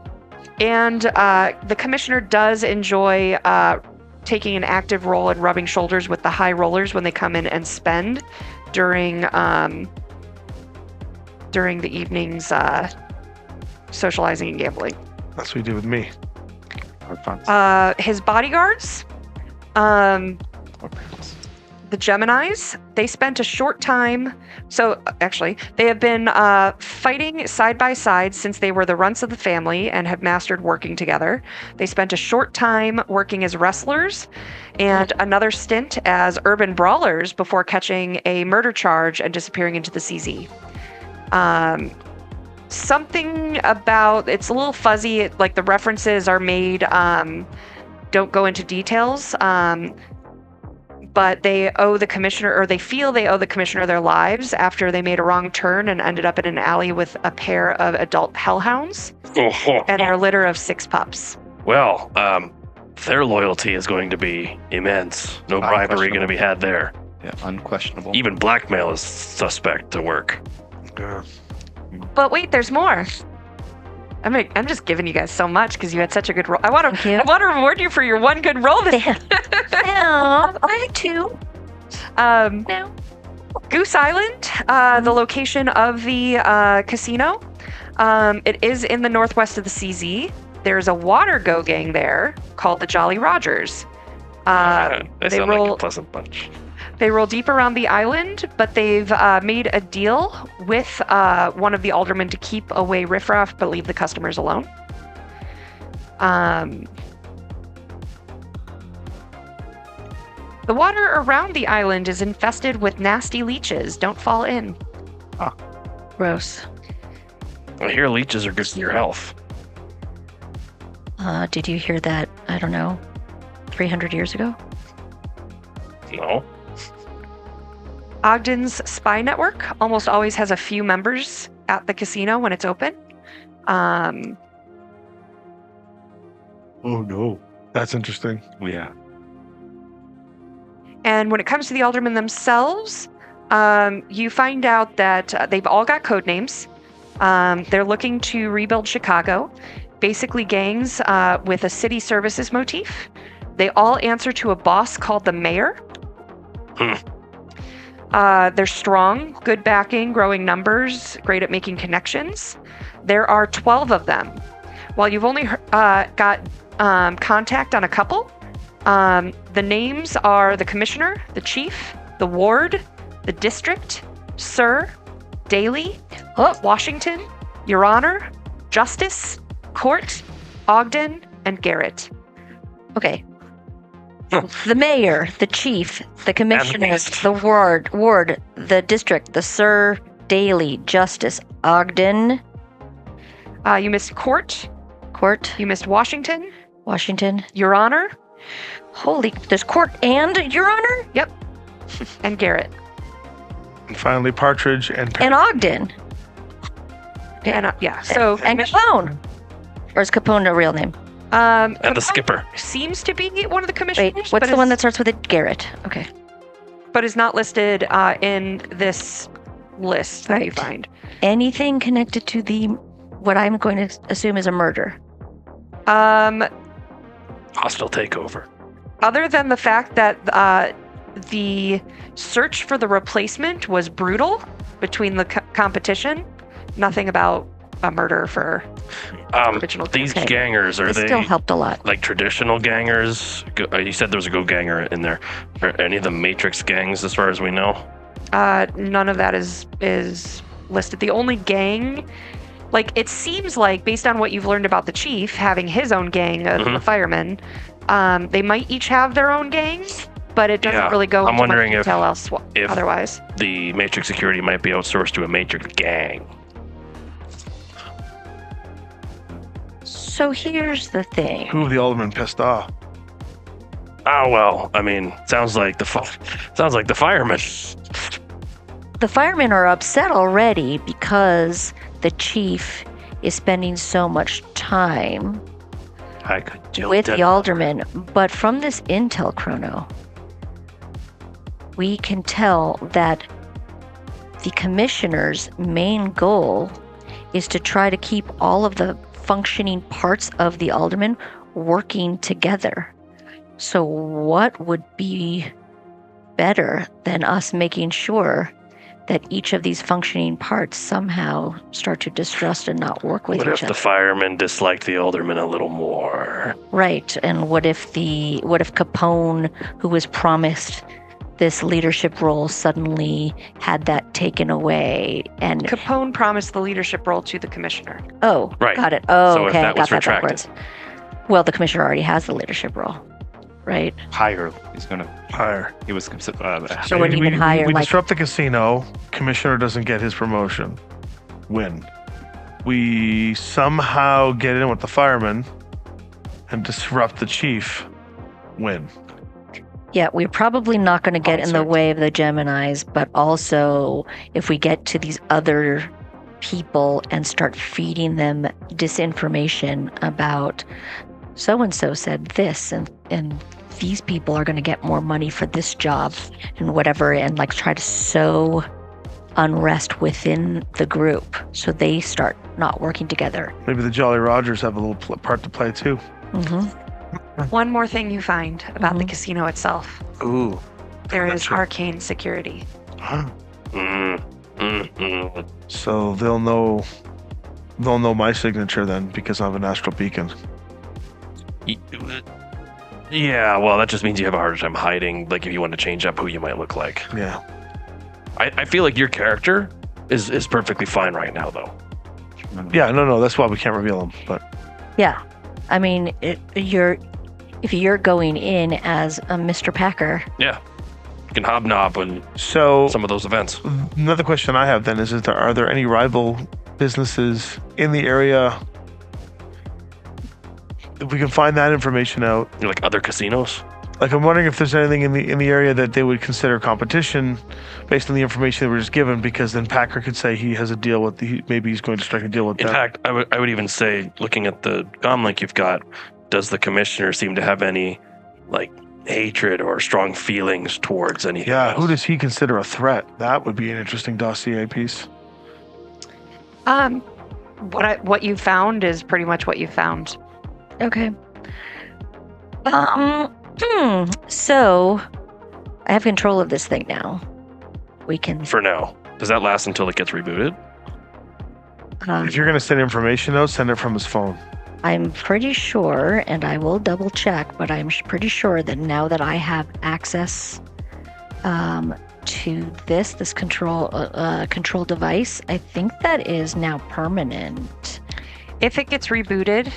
the commissioner does enjoy taking an active role in rubbing shoulders with the high rollers when they come in and spend during the evening's socializing and gambling. That's what you did with me. His bodyguards, the Geminis, they spent a short time. So actually, they have been fighting side by side since they were the runts of the family and have mastered working together. They spent a short time working as wrestlers and another stint as urban brawlers before catching a murder charge and disappearing into the CZ. Something about it's a little fuzzy, like the references are made, don't go into details. But they owe the commissioner, or they feel they owe the commissioner their lives after they made a wrong turn and ended up in an alley with a pair of adult hellhounds and their litter of 6 pups. Well, their loyalty is going to be immense. No bribery going to be had there. Yeah, unquestionable. Even blackmail is suspect to work. But wait, there's more. I'm just giving you guys so much because you had such a good roll. I want to reward you for your one good roll this No, I had 2. No. Goose Island, the location of the casino. It is in the northwest of the CZ. There's a water go gang there called the Jolly Rogers. They sound like a pleasant bunch. They roll deep around the island, but they've made a deal with one of the aldermen to keep away riffraff but leave the customers alone. The water around the island is infested with nasty leeches. Don't fall in. Gross. I hear leeches are good for your health. Did you hear that? I don't know. 300 years ago? No. Ogden's spy network almost always has a few members at the casino when it's open. Oh no. That's interesting. Yeah. And when it comes to the aldermen themselves, you find out that they've all got code names. They're looking to rebuild Chicago, basically gangs with a city services motif. They all answer to a boss called the mayor. They're strong, good backing, growing numbers, great at making connections. There are 12 of them. While you've only got contact on a couple, the names are the commissioner, the chief, the ward, the district, sir, daily, Washington, your honor, justice, court, Ogden, and Garrett. Okay. The mayor, the chief, the commissioner, the ward, the district, the sir, daily, justice, Ogden. You missed court. You missed Washington. Your honor. Holy, there's court and your honor? Yep. And Garrett. And finally, Partridge and Ogden. And yeah, so and Capone. Or is Capone a real name? And the skipper. Seems to be one of the commissioners. Wait, what's the one that starts with a Garrett? Okay. But is not listed in this list that you find. Anything connected to what I'm going to assume is a murder? Hostile takeover. Other than the fact that the search for the replacement was brutal between the competition, nothing about a murder for Original These Okay. gangers, are It they still helped a lot. like traditional gangers? You said there was a go ganger in there. Are any of the Matrix gangs, as far as we know? None of that is listed. The only gang, like it seems like, based on what you've learned about the chief having his own gang of the firemen, they might each have their own gang, but it doesn't really go into much detail if otherwise. The Matrix security might be outsourced to a Matrix gang. So here's the thing. Who the alderman pissed off? Oh well, I mean, sounds like the firemen. The firemen are upset already because the chief is spending so much time I could do with that. the alderman. But from this intel, Chrono, we can tell that the commissioner's main goal is to try to keep all of the functioning parts of the alderman working together. So what would be better than us making sure that each of these functioning parts somehow start to distrust and not work with What each if the other? firemen disliked the alderman a little more? Right. And what if Capone, who was promised this leadership role, suddenly had that taken away? And Capone promised the leadership role to the commissioner. oh, Right. got it. Oh, So if okay, that I was got that retracted. backwards. Well, the commissioner already has the leadership role, right? Higher. He's gonna. Higher. He was considered. So when even higher, we like disrupt the casino. Commissioner doesn't get his promotion. Win. We somehow get in with the firemen and disrupt the chief. Win. yeah, we're probably not going to get in the way of the Geminis, but also if we get to these other people and start feeding them disinformation about so-and-so said this and these people are going to get more money for this job and whatever, and like try to sow unrest within the group so they start not working together. Maybe the Jolly Rogers have a little part to play too. One more thing you find about the casino itself. Ooh. There is Gotcha. arcane security. Huh. Mm. So they'll know my signature then because I'm an astral beacon. Yeah, well, that just means you have a harder time hiding. Like if you want to change up who you might look like. Yeah. I feel like your character is perfectly fine right now, though. Yeah, no, that's why we can't reveal them. But Yeah. I mean, if you're going in as a Mr. Packer, Yeah, you can hobnob and so some of those events. another question I have then is are there any rival businesses in the area? If we can find that information out. Like other casinos. Like I'm wondering if there's anything in the area that they would consider competition based on the information that we're just given, because then Packer could say he has a deal with maybe he's going to strike a deal with In them. fact, I would even say, looking at the comlink you've got, does the commissioner seem to have any like hatred or strong feelings towards anything? Yeah, else? who does he consider a threat? That would be an interesting dossier piece. What you found is pretty much what you found. okay. So I have control of this thing now. We can. For now. Does that last until it gets rebooted? If you're going to send information out, send it from his phone. I'm pretty sure, and I will double check, but I'm pretty sure that now that I have access to this control device, I think that is now permanent. If it gets rebooted,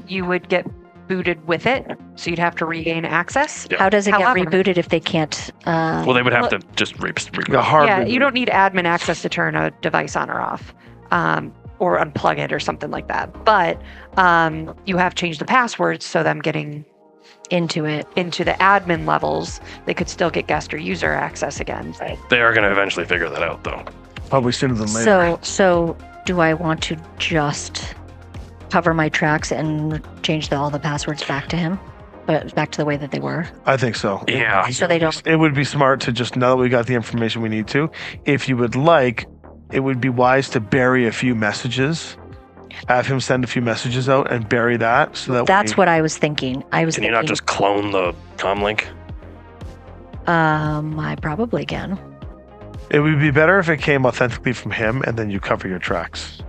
you would get booted with it, so you'd have to regain access. Yeah. How does it However- get rebooted if they can't? Well, they would have well- to just A hard Yeah, reboot. you don't need admin access to turn a device on or off, or unplug it or something like that. But you have changed the passwords, so them getting into it. into the admin levels, they could still get guest or user access again. They are going to eventually figure that out, though. Probably sooner than later. So do I want to just cover my tracks and change all the passwords back to him, but back to the way that they were, I think so. Yeah. so they don't? It would be smart to just, now that we got the information we need to, if you would like, it would be wise to bury a few messages. Have him send a few messages out and bury that, so that That's what I was thinking. I was Can you thinking, not just clone the comlink? I probably can. it would be better if it came authentically from him, and then you cover your tracks.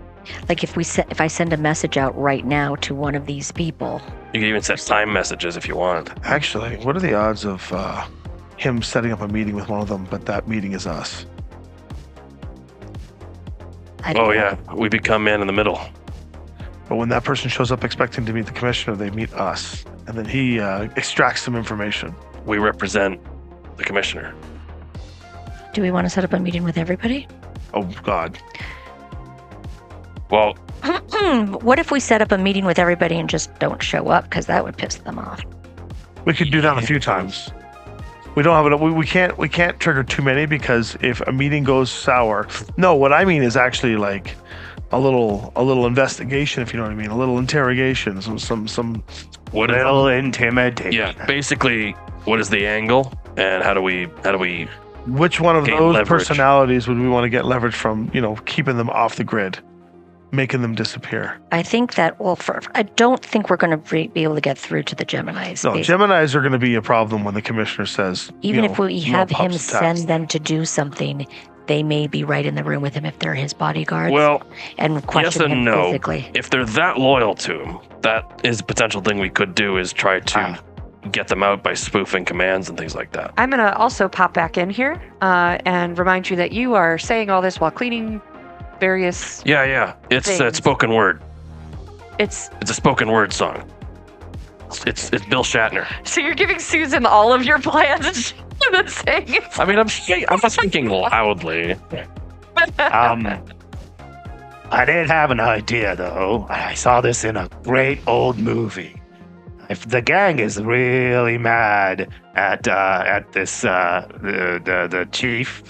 Like if I send a message out right now to one of these people. You can even set time messages if you want. Actually, what are the odds of him setting up a meeting with one of them, but that meeting is us? I don't Oh know. yeah, we become man in the middle. But when that person shows up expecting to meet the commissioner, they meet us, and then he extracts some information. We represent the commissioner. Do we want to set up a meeting with everybody? Oh God! Well, What if we set up a meeting with everybody and just don't show up? Because that would piss them off. We could do that a few times. We don't have it. We can't trigger too many because if a meeting goes sour. No, what I mean is actually like a little investigation, if you know what I mean, a little interrogation, some. what is Little intimidation. Yeah, basically, what is the angle, and how do we Which one of Gain those leverage. personalities would we want to get leverage from? You know, keeping them off the grid, making them disappear. I think that, I don't think we're going to be able to get through to the Geminis. No, They- Geminis are going to be a problem when the commissioner says. Even you if know, we no have him pups send attached. them to do something, they may be right in the room with him if they're his bodyguards well, and question and him no. physically. if they're that loyal to him, that is a potential thing we could do is try to get them out by spoofing commands and things like that. I'm going to also pop back in here and remind you that you are saying all this while cleaning various. Yeah. It's Things. spoken word. It's It's a spoken word song. It's Bill Shatner. so you're giving Susan all of your plans and she's saying it's I mean, I'm not speaking loudly. I did have an idea though. I saw this in a great old movie. If the gang is really mad at this the chief,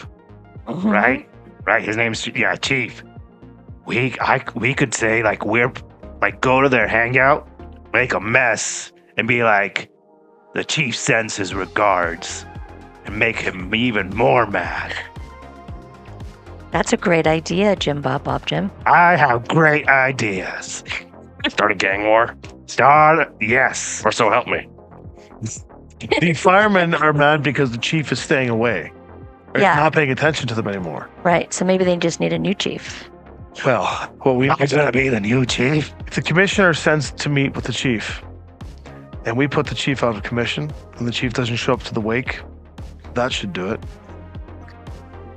Mhm. right? His name's Chief. We could say like we're like go to their hangout, make a mess, and be like, the chief sends his regards, and make him even more mad. That's a great idea, Jim Bob Jim. I have great ideas. Start a gang war, Yes. or so help me. The firemen are mad because the chief is staying away. Or Yeah. not paying attention to them anymore. Right. So maybe they just need a new chief. Well, what we I'm gonna be the new chief. if the commissioner sends to meet with the chief, and we put the chief out of commission, and the chief doesn't show up to the wake, that should do it.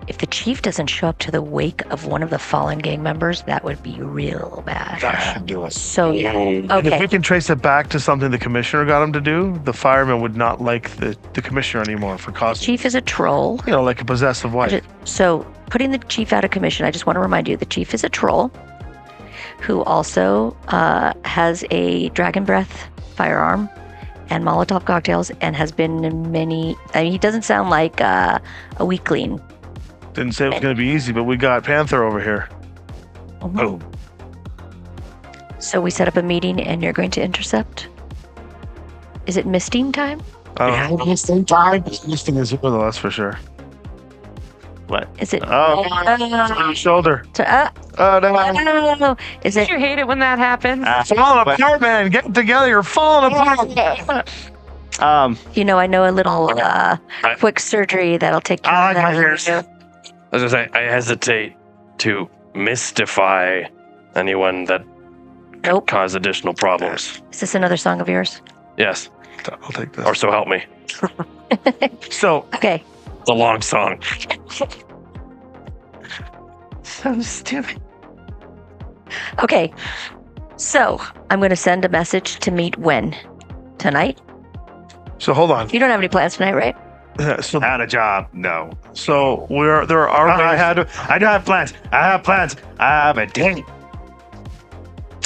If the chief doesn't show up to the wake of one of the fallen gang members, that would be real bad. That should do it. So yeah. And if we Okay. can trace it back to something the commissioner got him to do, the fireman would not like the commissioner anymore for causing, Chief is a troll. you know, like a possessive wife. So putting the chief out of commission, I just want to remind you the chief is a troll who also has a dragon breath firearm and Molotov cocktails and has been in many. I mean, he doesn't sound like a weakling. Didn't say it was going to be easy, but we got Panther over here. Oh, So we set up a meeting and you're going to intercept? Is it misting time? Listing time? Listing is here, though, that's for sure. what? Is it? Oh, on your shoulder. Oh, no. no. Is Don't it? you hate it when that happens? Falling apart, man. Get together. You're falling apart. You know, I know a little quick surgery that'll take care I of like my that. ears. As I say, I hesitate to mystify anyone that could Nope. cause additional problems. Is this another song of yours? Yes, I'll take this. or so help me. So, Okay. It's a long song. So stupid. Okay. So I'm going to send a message to meet when? Tonight? hold on. You don't have any plans tonight, right? Yeah, so, Had a job? No. there are ways, I do have plans. I have a date.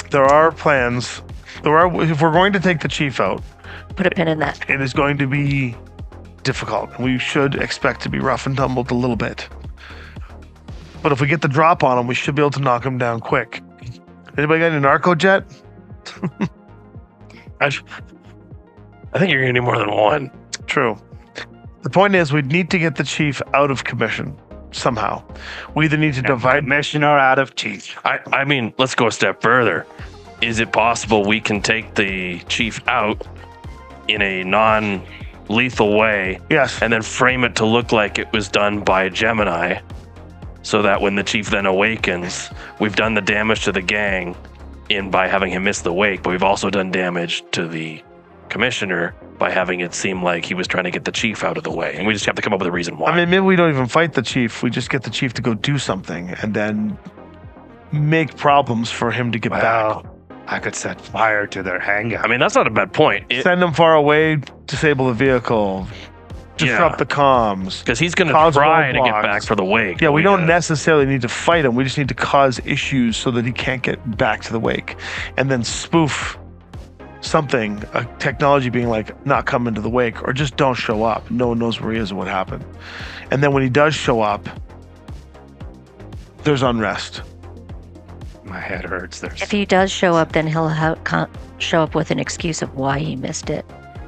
there are plans. If we're going to take the chief out, Put a pin in that. it is going to be difficult. We should expect to be rough and tumbled a little bit. But if we get the drop on him, we should be able to knock him down quick. Anybody got any narco jet? I think you're gonna need more than one. True. The point is, we need to get the chief out of commission somehow. We either need to divide. Commissioner out of chief. I mean, let's go a step further. Is it possible we can take the chief out in a non-lethal way Yes. and then frame it to look like it was done by Gemini so that when the chief then awakens, we've done the damage to the gang by having him miss the wake, but we've also done damage to the commissioner by having it seem like he was trying to get the chief out of the way. And we just have to come up with a reason why. I mean, maybe we don't even fight the chief. We just get the chief to go do something and then make problems for him to get back. Well, I could set fire to their hangar. I mean, that's not a bad point. Send him far away, disable the vehicle, disrupt the comms. Because he's going to cause try to get roadblocks. back for the wake. Yeah, we don't necessarily need to fight him. We just need to cause issues so that he can't get back to the wake. And then spoof something, a technology being like, not come into the wake, or just don't show up. No one knows where he is or what happened. And then when he does show up, there's unrest. My head hurts. If he does show up, then he'll show up with an excuse of why he missed it.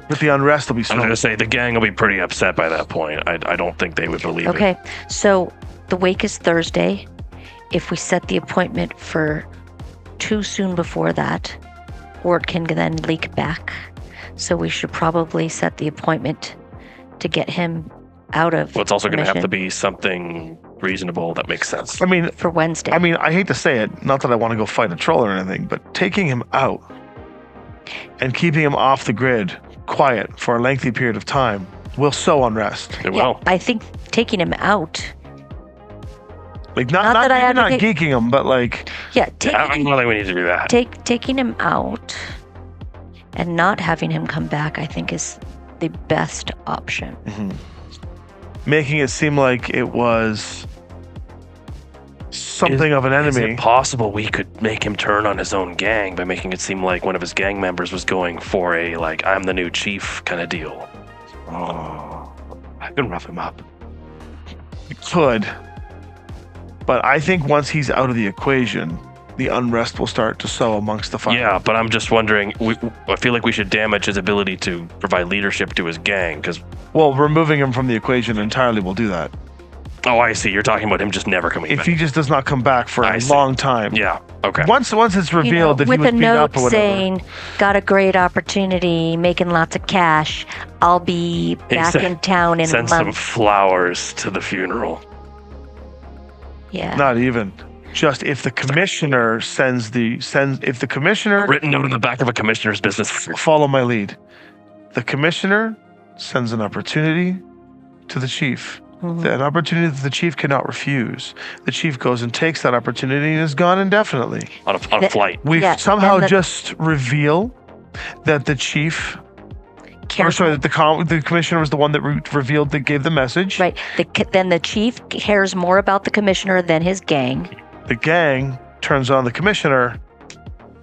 But the unrest will be I'm going so. to say the gang will be pretty upset by that point. I don't think they would believe it. Okay, so the wake is Thursday. If we set the appointment for too soon before that, word can then leak back. So we should probably set the appointment to get him out of Well, it's also going to have to commission be something reasonable that makes sense. I mean, for Wednesday. I hate to say it, not that I want to go fight a troll or anything, but taking him out and keeping him off the grid, quiet for a lengthy period of time, will sow unrest. It will. I think taking him out. Like Not that I not advocate- geeking him, but like Yeah, I don't think we need to do that. taking him out and not having him come back, I think, is the best option. making it seem like it was something of an Is enemy. it possible we could make him turn on his own gang by making it seem like one of his gang members was going for a, like, I'm the new chief kind of deal? Oh, I can rough him up. It could. But I think once he's out of the equation, the unrest will start to sow amongst the fire. Yeah, but I'm just wondering, I feel like we should damage his ability to provide leadership to his gang, because... Well, removing him from the equation entirely will do that. Oh, I see. You're talking about him just never coming If back. he just does not come back for I a see. long time. Yeah, okay. Once it's revealed that he with was a beat note up or whatever. saying, got a great opportunity, making lots of cash. I'll be He back said- in town in a Send some month. flowers to the funeral. Yeah. Not even. Just if the commissioner if the commissioner Written note on the back of a commissioner's business. follow my lead. The commissioner sends an opportunity to the chief. Mhm. An opportunity that the chief cannot refuse. The chief goes and takes that opportunity and is gone indefinitely. On a flight. We Yeah, somehow and the- just reveal that the chief, or sorry, that the commissioner was the one that revealed that gave the message. Right. Then the chief cares more about the commissioner than his gang. The gang turns on the commissioner.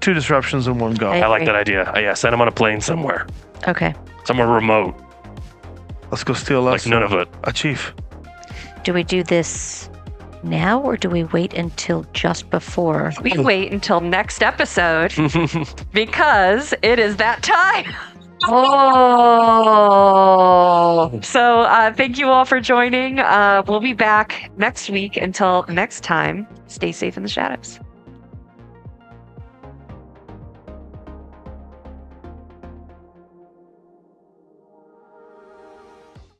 2 disruptions in one go. I I like agree. that idea. Yeah, send him on a plane somewhere. Okay. Somewhere remote. Let's go steal Like us none of it. a chief. Do we do this now or do we wait until just before? We wait until next episode because it is that time. Oh. So thank you all for joining. We'll be back next week. Until next time, stay safe in the shadows.